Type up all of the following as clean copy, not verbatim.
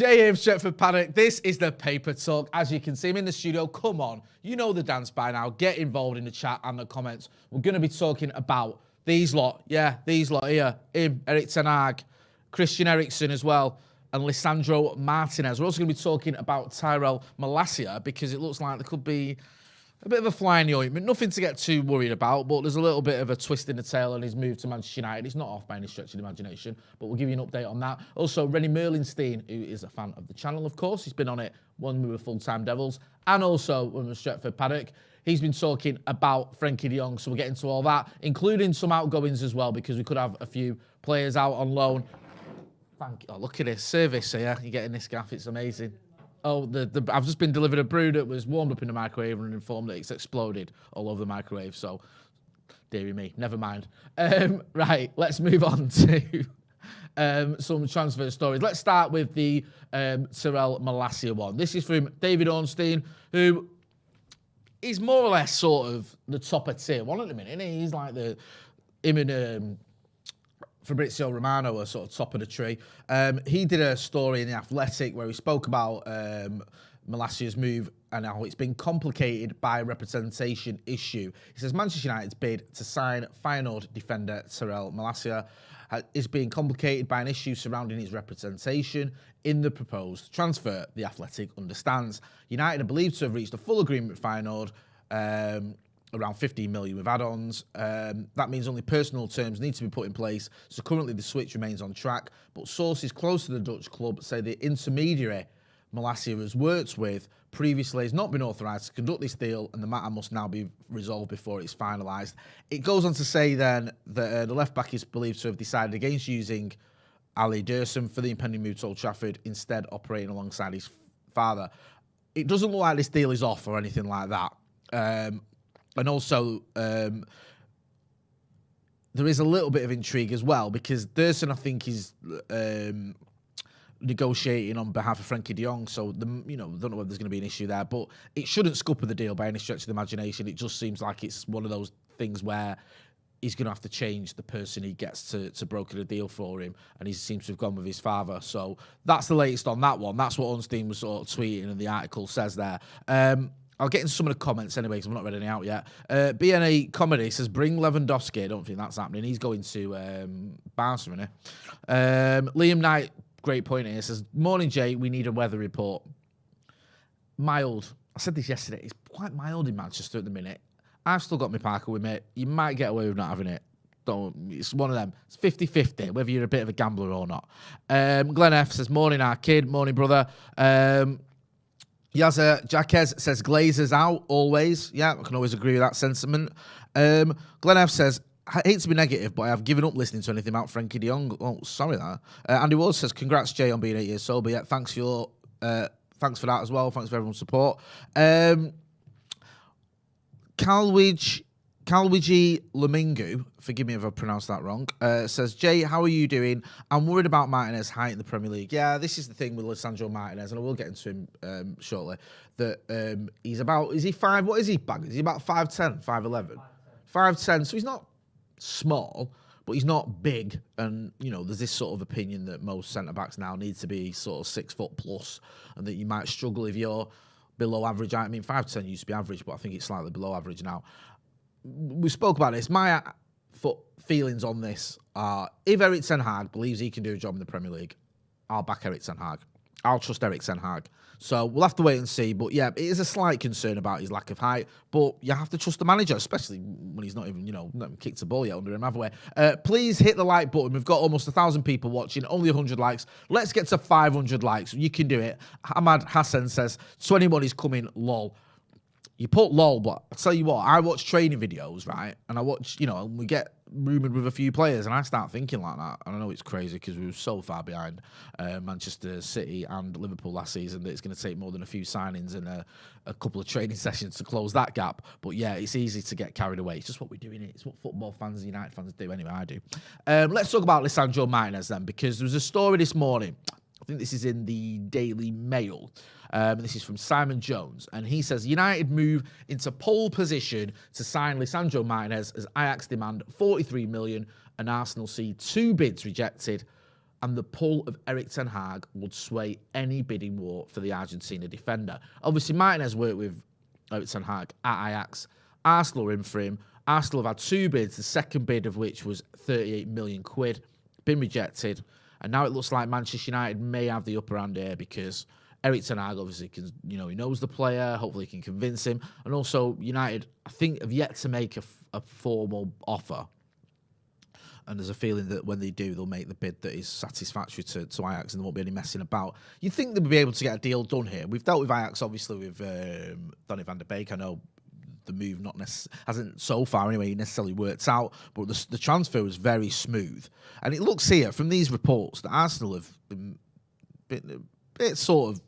J.M. Stretford, Paddock. This is the Paper Talk. As you can see, I'm in the studio. Come on. You know the dance by now. Get involved in the chat and the comments. We're going to be talking about these lot. Yeah, these lot here. Him, Eriksen, Christian Eriksen as well, and Lisandro Martinez. We're also going to be talking about Tyrell Malacia because it looks like there could be a bit of a fly in the ointment. Nothing to get too worried about, but there's a little bit of a twist in the tail on his move to Manchester United. It's not off by any stretch of the imagination, but we'll give you an update on that. Also, Meulensteen, who is a fan of the channel, of course. He's been on it when we were full-time Devils, and also when we were Stretford Paddock. He's been talking about Frenkie de Jong, so we'll get into all that, including some outgoings as well, because we could have a few players out on loan. Thank you. Oh, look at this service here. You're getting this gaff. It's amazing. Oh, I've just been delivered a brew that was warmed up in the microwave and informed that it's exploded all over the microwave. So, dearie me, never mind. Right, let's move on to some transfer stories. Let's start with the Tyrell Malacia one. This is from David Ornstein, who is more or less sort of the top of tier one at the minute. He's like him and Fabrizio Romano are sort of top of the tree. He did a story in The Athletic where he spoke about Malacia's move and how it's been complicated by a representation issue. He says Manchester United's bid to sign Feyenoord defender Tyrell Malacia is being complicated by an issue surrounding his representation in the proposed transfer. The Athletic understands. United are believed to have reached a full agreement with Feyenoord, around 15 million with add-ons. That means only personal terms need to be put in place. So currently the switch remains on track, but sources close to the Dutch club say the intermediary Malacia has worked with previously has not been authorised to conduct this deal, and the matter must now be resolved before it's finalised. It goes on to say then that the left-back is believed to have decided against using Ali Dursun for the impending move to Old Trafford, instead operating alongside his father. It doesn't look like this deal is off or anything like that. And also, there is a little bit of intrigue as well, because Dursun, I think, is negotiating on behalf of Frenkie de Jong, so don't know whether there's going to be an issue there, but it shouldn't scupper the deal by any stretch of the imagination. It just seems like it's one of those things where he's going to have to change the person he gets to broker the deal for him, and he seems to have gone with his father. So that's the latest on that one. That's what Ornstein was sort of tweeting, and the article says there. I'll get into some of the comments anyway, because I've not read any out yet. BNA Comedy says, bring Lewandowski. I don't think that's happening. He's going to Barca, isn't he? Liam Knight, great point here, says, morning, Jay, we need a weather report. Mild. I said this yesterday. It's quite mild in Manchester at the minute. I've still got my Parker with me. You might get away with not having it. It's one of them. It's 50-50, whether you're a bit of a gambler or not. Glenn F says, morning, our kid. Morning, brother. Yazza Jaquez says Glazers out always. Yeah, I can always agree with that sentiment. Glenn F says, I hate to be negative, but I have given up listening to anything about Frenkie de Jong. Oh, sorry that. Andy Ward says, congrats, Jay, on being 8 years sober. Yeah, thanks for that as well. Thanks for everyone's support. Calwigi Lamingu, forgive me if I pronounced that wrong, says, Jay, how are you doing? I'm worried about Martinez height in the Premier League. Yeah, this is the thing with Lisandro Martinez, and I will get into him shortly, that he's about, is he 5, what is he, Bag? Is he about 5'10", 5'11"? 5'10", so he's not small, but he's not big, and, there's this sort of opinion that most centre-backs now need to be sort of 6 foot plus, and that you might struggle if you're below average. I mean, 5'10" used to be average, but I think it's slightly below average now. We spoke about this. My feelings on this are, if Erik ten Hag believes he can do a job in the Premier League, I'll back Erik ten Hag. I'll trust Erik ten Hag. So we'll have to wait and see. But yeah, it is a slight concern about his lack of height. But you have to trust the manager, especially when he's not even, not kicked a ball yet under him, have we? Please hit the like button. We've got almost 1,000 people watching, only 100 likes. Let's get to 500 likes. You can do it. Ahmad Hassan says, 21 is coming, lol. You put lol, but I'll tell you what, I watch training videos, right? And I watch, we get rumoured with a few players, and I start thinking like that. And I know it's crazy because we were so far behind Manchester City and Liverpool last season that it's going to take more than a few signings and a couple of training sessions to close that gap. But yeah, it's easy to get carried away. It's just what we do, innit? It's what football fans and United fans do anyway, I do. Let's talk about Lisandro Martinez then, because there was a story this morning. I think this is in the Daily Mail. This is from Simon Jones, and he says, United move into pole position to sign Lisandro Martinez as Ajax demand 43 million and Arsenal see 2 bids rejected and the pull of Erik ten Hag would sway any bidding war for the Argentina defender. Obviously, Martinez worked with Erik ten Hag at Ajax. Arsenal are in for him. Arsenal have had 2 bids, the second bid of which was 38 million quid, been rejected. And now it looks like Manchester United may have the upper hand here because Erik ten Hag obviously can, he knows the player, hopefully he can convince him. And also, United, I think, have yet to make a formal offer. And there's a feeling that when they do, they'll make the bid that is satisfactory to Ajax and there won't be any messing about. You think they'll be able to get a deal done here? We've dealt with Ajax, obviously, with Donny van der Beek. I know the move hasn't so far anyway necessarily worked out, but the transfer was very smooth. And it looks here from these reports that Arsenal have been a bit sort of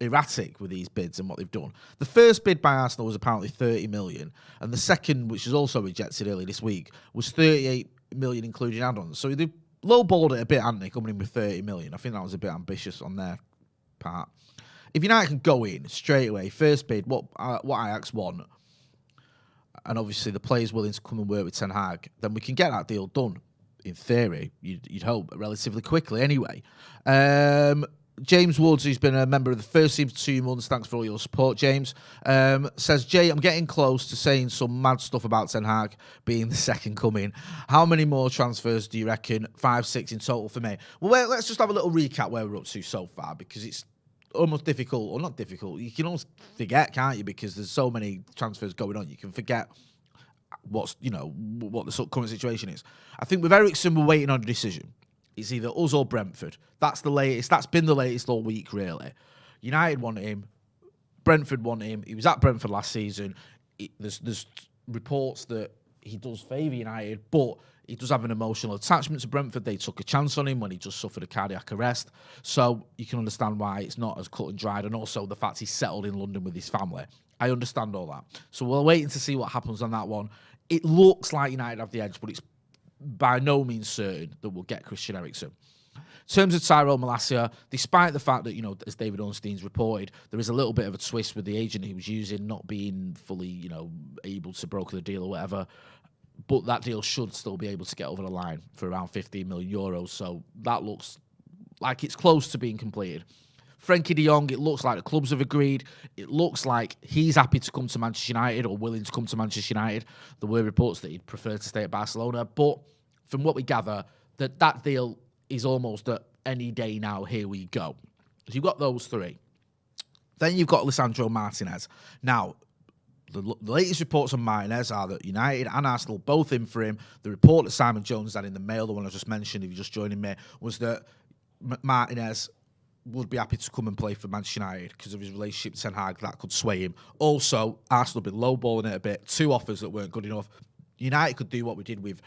erratic with these bids and what they've done. The first bid by Arsenal was apparently 30 million, and the second, which was also rejected earlier this week, was 38 million including add-ons. So they lowballed it a bit, hadn't they, coming in with 30 million. I think that was a bit ambitious on their part. If United can go in straight away, first bid, what Ajax want, and obviously the player's willing to come and work with Ten Hag, then we can get that deal done, in theory. You'd hope, relatively quickly anyway. James Woods, who's been a member of the first team for 2 months, thanks for all your support, James, says, Jay, I'm getting close to saying some mad stuff about Ten Hag being the second coming. How many more transfers do you reckon? 5, 6 in total for me. Well, let's just have a little recap where we're up to so far, because it's almost difficult, or not difficult, you can almost forget, can't you, because there's so many transfers going on, you can forget what the current situation is. I think with Eriksen, we're waiting on a decision. It's either us or Brentford. That's the latest. That's been the latest all week, really. United want him. Brentford want him. He was at Brentford last season. There's reports that he does favour United, but he does have an emotional attachment to Brentford. They took a chance on him when he just suffered a cardiac arrest. So you can understand why it's not as cut and dried, and also the fact he's settled in London with his family. I understand all that. So we're waiting to see what happens on that one. It looks like United have the edge, but it's by no means certain that we'll get Christian Eriksen. In terms of Tyrell Malacia, despite the fact that, as David Ornstein's reported, there is a little bit of a twist with the agent he was using not being fully, able to broker the deal or whatever. But that deal should still be able to get over the line for around 15 million euros. So that looks like it's close to being completed. Frenkie de Jong, it looks like the clubs have agreed. It looks like he's happy to come to Manchester United or willing to come to Manchester United. There were reports that he'd prefer to stay at Barcelona. But from what we gather, that deal is almost at any day now, here we go. So you've got those 3. Then you've got Lisandro Martinez. Now, the latest reports on Martinez are that United and Arsenal both in for him. The report that Simon Jones had in the Mail, the one I just mentioned, if you're just joining me, was that Martinez would be happy to come and play for Manchester United because of his relationship with Ten Hag. That could sway him. Also, Arsenal have been lowballing it a bit. 2 offers that weren't good enough. United could do what we did with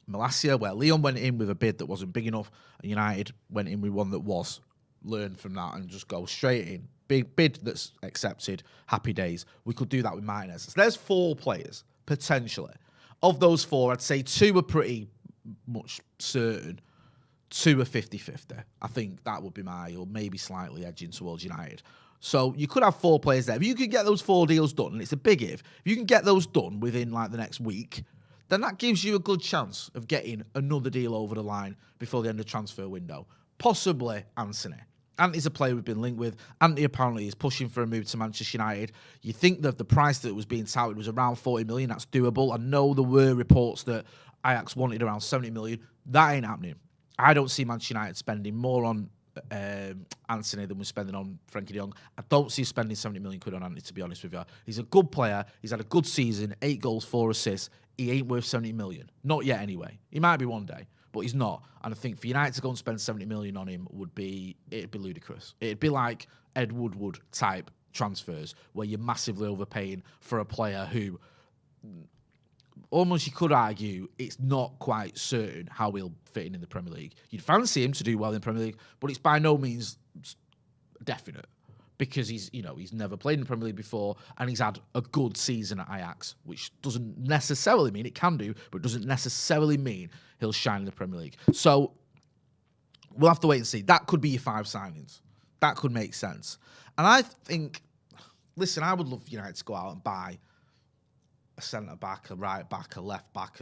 Malacia, where Leon went in with a bid that wasn't big enough, and United went in with one that was. Learn from that and just go straight in. Big bid that's accepted. Happy days. We could do that with Martinez. So there's 4 players, potentially. Of those 4, I'd say 2 are pretty much certain. 2 are 50-50. I think that would be or maybe slightly edging towards United. So you could have 4 players there. If you could get those 4 deals done, and it's a big if you can get those done within the next week, then that gives you a good chance of getting another deal over the line before the end of the transfer window. Possibly Anthony. Anthony's a player we've been linked with. Anthony apparently is pushing for a move to Manchester United. You think that the price that was being touted was around 40 million. That's doable. I know there were reports that Ajax wanted around 70 million. That ain't happening. I don't see Manchester United spending more on Anthony than we're spending on Frenkie de Jong. I don't see spending 70 million quid on Anthony, to be honest with you. He's a good player. He's had a good season, 8 goals, 4 assists. He ain't worth 70 million. Not yet, anyway. He might be one day, but he's not. And I think for United to go and spend 70 million on him it'd be ludicrous. It'd be like Ed Woodward type transfers, where you're massively overpaying for a player who almost you could argue it's not quite certain how he'll fit in the Premier League. You'd fancy him to do well in the Premier League, but it's by no means definite because he's never played in the Premier League before and he's had a good season at Ajax, which doesn't necessarily mean it can do, but doesn't necessarily mean he'll shine in the Premier League. So we'll have to wait and see. That could be your 5 signings. That could make sense. And I think, listen, I would love United to go out and buy a centre-back, a right-back, a left-back,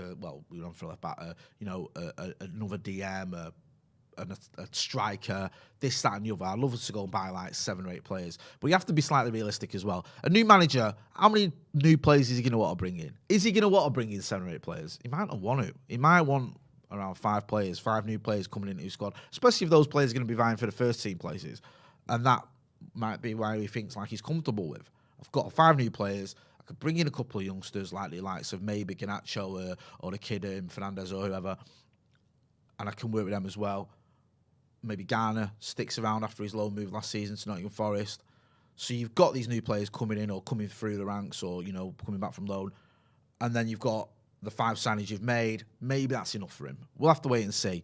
we were on for a left-back, another DM, a striker, this, that, and the other. I'd love us to go and buy like 7 or 8 players. But you have to be slightly realistic as well. A new manager, how many new players is he going to want to bring in? Is he going to want to bring in 7 or 8 players? He might not want to. He might want around 5 players, 5 new players coming into his squad, especially if those players are going to be vying for the first team places. And that might be why he thinks like he's comfortable with. I've got 5 new players. I could bring in a couple of youngsters like the likes of maybe Garnacho or the kid Fernandez or whoever, and I can work with them as well. Maybe Garner sticks around after his loan move last season to Nottingham Forest. So you've got these new players coming in or coming through the ranks or, coming back from loan. And then you've got the 5 signings you've made. Maybe that's enough for him. We'll have to wait and see.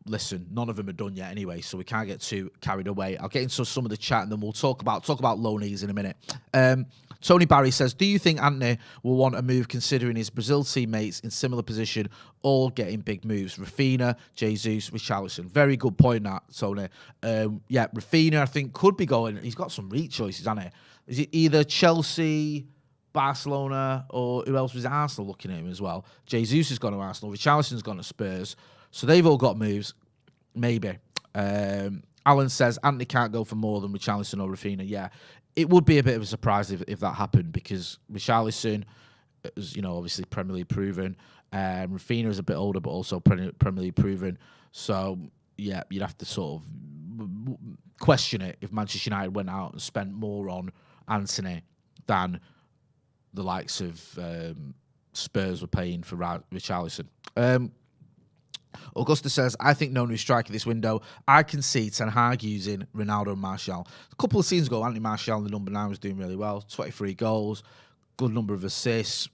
Listen, none of them are done yet anyway, so we can't get too carried away. I'll get into some of the chat and then we'll talk about loanees in a minute. Tony Barry says, do you think Anthony will want a move considering his Brazil teammates in similar position all getting big moves? Rafinha, Jesus, Richarlison. Very good point, that, Tony. Rafinha, I think, could be going. He's got some reach choices, hasn't he? Is it either Chelsea, Barcelona, or who else was Arsenal looking at him as well? Jesus has gone to Arsenal. Richarlison's gone to Spurs. So they've all got moves. Maybe. Alan says, Anthony can't go for more than Richarlison or Rafinha. Yeah, it would be a bit of a surprise if that happened because Richarlison is, obviously Premier League proven. Rafinha is a bit older, but also Premier League proven. So, yeah, you'd have to sort of question it if Manchester United went out and spent more on Anthony than the likes of Spurs were paying for Richarlison. Augusta says, I think no new striker this window. I can see Ten Hag using Ronaldo and Martial. A couple of seasons ago, Anthony Martial, the number 9, was doing really well. 23 goals, good number of assists,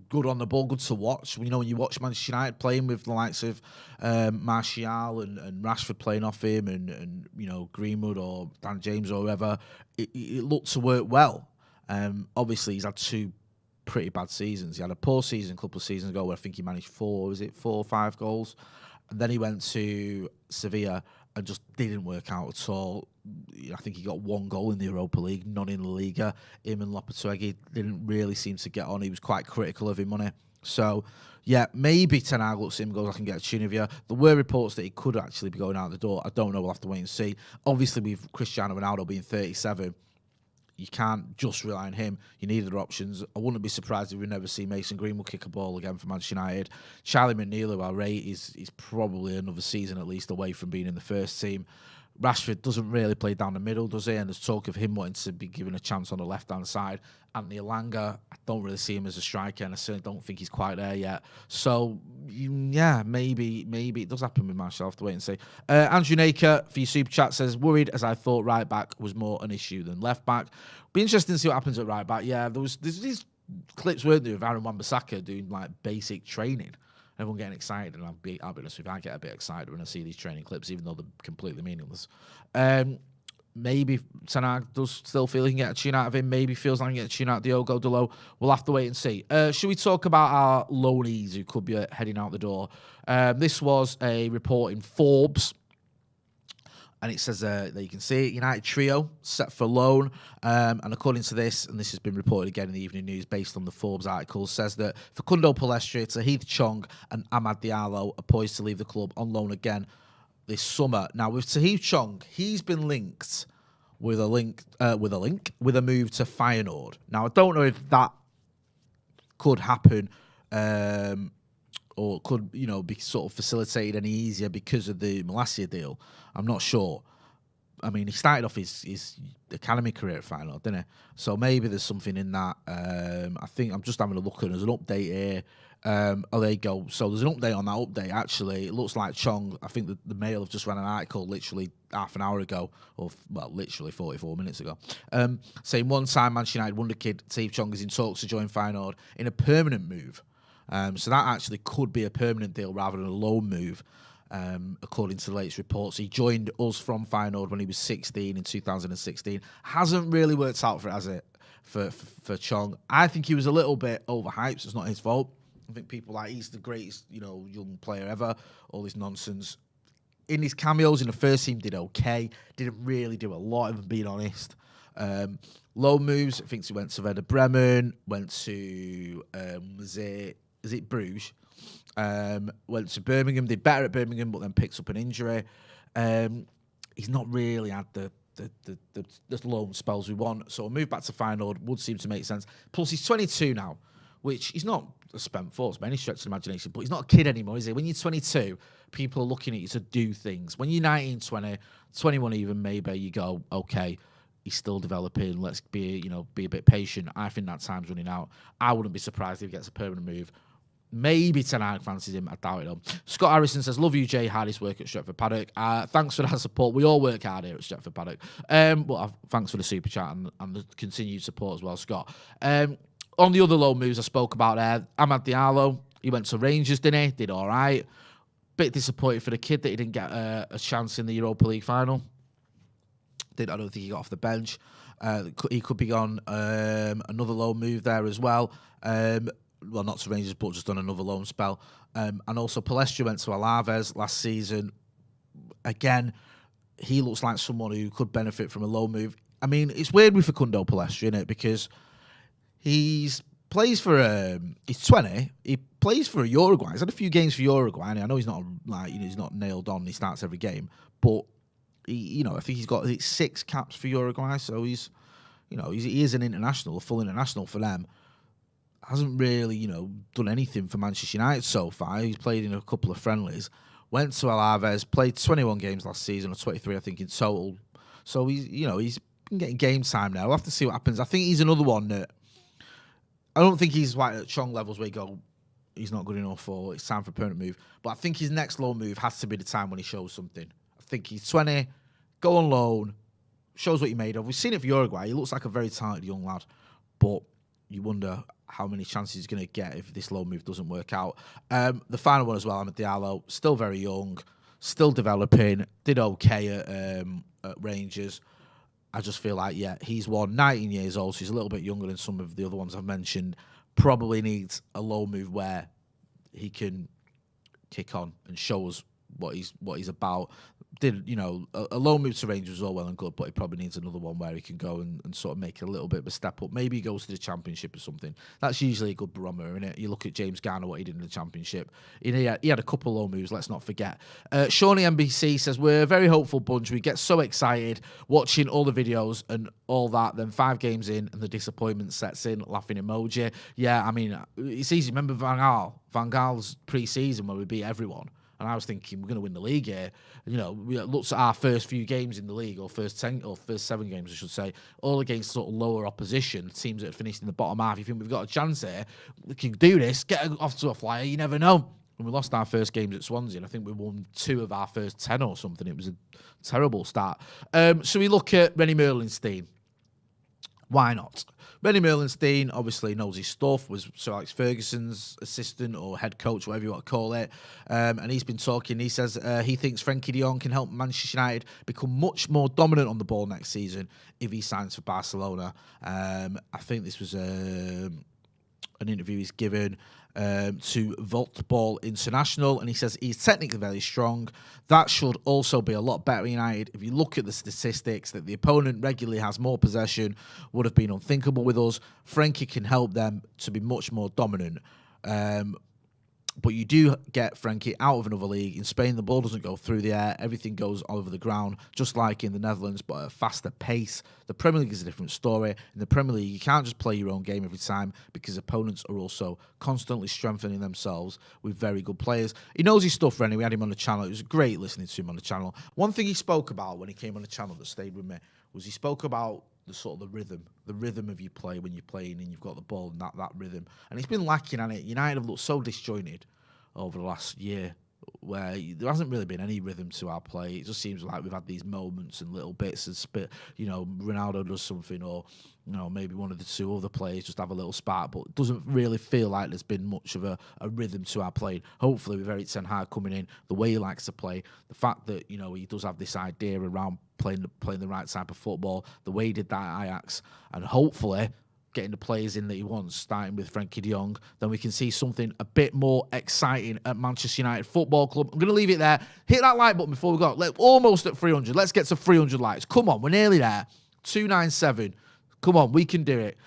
good on the ball, good to watch. When you watch Manchester United playing with the likes of Martial and Rashford playing off him and Greenwood or Dan James or whoever, it looked to work well. Obviously, he's had 2 pretty bad seasons. He had a poor season a couple of seasons ago where I think he managed 4 or 5 goals. And then he went to Sevilla and just didn't work out at all. I think he got 1 goal in the Europa League, none in La Liga. Him and Lopetegui didn't really seem to get on. He was quite critical of him on it. So, yeah, maybe Ten Hag looks at him and goes, I can get a tune of you. There were reports that he could actually be going out the door. I don't know. We'll have to wait and see. Obviously, with Cristiano Ronaldo being 37, you can't just rely on him. You need other options. I wouldn't be surprised if we never see Mason Greenwood kick a ball again for Manchester United. Charlie McNeil, who I rate, is probably another season at least away from being in the first team. Rashford doesn't really play down the middle, does he? And there's talk of him wanting to be given a chance on the left-hand side. Anthony Elanga, I don't really see him as a striker, and I certainly don't think he's quite there yet. So, yeah, maybe it does happen with Martial. I'll have to wait and see. Andrew Naker, for your super chat, says, worried as I thought right back was more an issue than left back. Be interesting to see what happens at right back. Yeah, there's these clips, weren't there, of Aaron Wan-Bissaka doing like basic training. Everyone getting excited, and I'll be honest with you, I get a bit excited when I see these training clips, even though they're completely meaningless. Maybe Ten Hag does still feel he can get a tune out of him. Maybe feels like he can get a tune out of Diogo Dalot. We'll have to wait and see. Should we talk about our loanees who could be heading out the door? This was a report in Forbes. And it says that you can see it, United trio set for loan. And according to this, and this has been reported again in the Evening News based on the Forbes article, says that Facundo Palestra, Tahith Chong and Amad Diallo are poised to leave the club on loan again this summer. Now, with Tahith Chong, he's been linked with a move to Feyenoord. Now, I don't know if that could happen or could, be sort of facilitated any easier because of the Malacia deal. I'm not sure. I mean, he started off his academy career at Feyenoord, didn't he? So maybe there's something in that. I think I'm just having a look, and there's an update here. There you go. So there's an update on that update, actually. It looks like Chong, I think the Mail have just ran an article literally half an hour ago, literally 44 minutes ago, saying one-time Manchester United wonder kid Tahith Chong is in talks to join Feyenoord in a permanent move. So that actually could be a permanent deal rather than a loan move, according to the latest reports. He joined us from Feyenoord when he was 16 in 2016. Hasn't really worked out for it, has it, for Chong? I think he was a little bit overhyped, so it's not his fault. I think people like, he's the greatest, young player ever, all this nonsense. In his cameos in the first team, did okay. Didn't really do a lot, if I'm being honest. Loan moves, I think he went to Werder Bremen, went to, is it Bruges? Went to Birmingham, did better at Birmingham, but then picked up an injury. He's not really had the loan spells we want. So a move back to Feyenoord would seem to make sense. Plus, he's 22 now, which he's not a spent force by any stretch of the imagination, but he's not a kid anymore, is he? When you're 22, people are looking at you to do things. When you're 19, 20, 21 even, maybe you go, okay, he's still developing. Let's be a bit patient. I think that time's running out. I wouldn't be surprised if he gets a permanent move. Maybe Ten Hag fancies him. I doubt it, though. Scott Harrison says, love you, Jay. Hardest work at Stretford Paddock. Thanks for that support. We all work hard here at Stretford Paddock. Thanks for the super chat and the continued support as well, Scott. On the other loan moves I spoke about there, Amad Diallo, he went to Rangers, didn't he? Did all right. Bit disappointed for the kid that he didn't get a chance in the Europa League final. I don't think he got off the bench. He could be on another loan move there as well. Well, not to Rangers, but just on another loan spell. And also Palestra went to Alaves last season. Again, he looks like someone who could benefit from a loan move. I mean, it's weird with Facundo Palestra, isn't it? Because he's 20. He plays for Uruguay. He's had a few games for Uruguay. And I know he's not he's not nailed on. He starts every game, but I think he's got 6 caps for Uruguay. So he is an international, a full international for them. Hasn't really done anything for Manchester United so far. He's played in a couple of friendlies. Went to Alaves, played 21 games last season, or 23, I think, in total. So he's been getting game time now. We'll have to see what happens. I think he's another one that I don't think he's like at Chong levels where you go, he's not good enough or it's time for a permanent move. But I think his next loan move has to be the time when he shows something. I think he's 20, go on loan, shows what you're made of. We've seen it for Uruguay. He looks like a very talented young lad. But you wonder how many chances he's going to get if this loan move doesn't work out. The final one as well, Amad Diallo, still very young, still developing, did okay at Rangers. I just feel like, he's 19 years old, so he's a little bit younger than some of the other ones I've mentioned. Probably needs a loan move where he can kick on and show us what he's about. Did a loan move to Rangers was all well and good, but he probably needs another one where he can go and sort of make a little bit of a step up. Maybe he goes to the Championship or something. That's usually a good barometer, isn't it? You look at James Garner, what he did in the Championship. He had a couple of loan moves, let's not forget. Shawnee NBC says, we're a very hopeful bunch. We get so excited watching all the videos and all that. Then 5 games in and the disappointment sets in, laughing emoji. Yeah, I mean, it's easy. Remember Van Gaal's pre-season where we beat everyone? And I was thinking, we're going to win the league here. And, we looked at our first few games in the league, or first 7 games, I should say, all against sort of lower opposition, teams that had finished in the bottom half. You think we've got a chance here? We can do this. Get off to a flyer. You never know. When we lost our first games at Swansea, and I think we won 2 of our first 10 or something. It was a terrible start. So we look at Rennie Meulensteen. Why not? Rennie Meulensteen obviously knows his stuff, was Sir Alex Ferguson's assistant or head coach, whatever you want to call it. And he's been talking. He says he thinks Frenkie de Jong can help Manchester United become much more dominant on the ball next season if he signs for Barcelona. I think this was an interview he's given to Voltball International, and he says he's technically very strong. That should also be a lot better at United. If you look at the statistics, that the opponent regularly has more possession would have been unthinkable with us. Frenkie can help them to be much more dominant. But you do get Frenkie out of another league. In Spain, the ball doesn't go through the air. Everything goes over the ground, just like in the Netherlands, but at a faster pace. The Premier League is a different story. In the Premier League, you can't just play your own game every time because opponents are also constantly strengthening themselves with very good players. He knows his stuff, Rennie. We had him on the channel. It was great listening to him on the channel. One thing he spoke about when he came on the channel that stayed with me was he spoke about the sort of the rhythm of your play when you're playing and you've got the ball and that rhythm. And he's been lacking on it. United have looked so disjointed over the last year where there hasn't really been any rhythm to our play. It just seems like we've had these moments and little bits and Ronaldo does something or, maybe one of the 2 other players just have a little spark, but it doesn't really feel like there's been much of a rhythm to our play. Hopefully with Erik Ten Hag coming in, the way he likes to play, the fact that, he does have this idea around playing the right type of football, the way he did that at Ajax, and hopefully getting the players in that he wants, starting with Frenkie de Jong, then we can see something a bit more exciting at Manchester United Football Club. I'm going to leave it there. Hit that like button before we go. Almost at 300. Let's get to 300 likes. Come on, we're nearly there. 297. Come on, we can do it.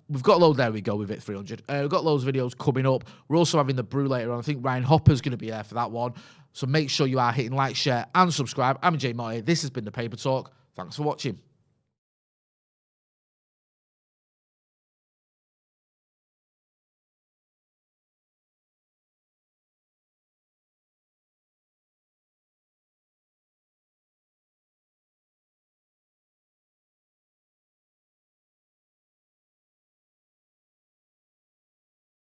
We've got loads. There we go with it, 300. We've got loads of videos coming up. We're also having the brew later on. I think Ryan Hopper's going to be there for that one. So make sure you are hitting like, share, and subscribe. I'm Jay Marty. This has been the Paper Talk. Thanks for watching.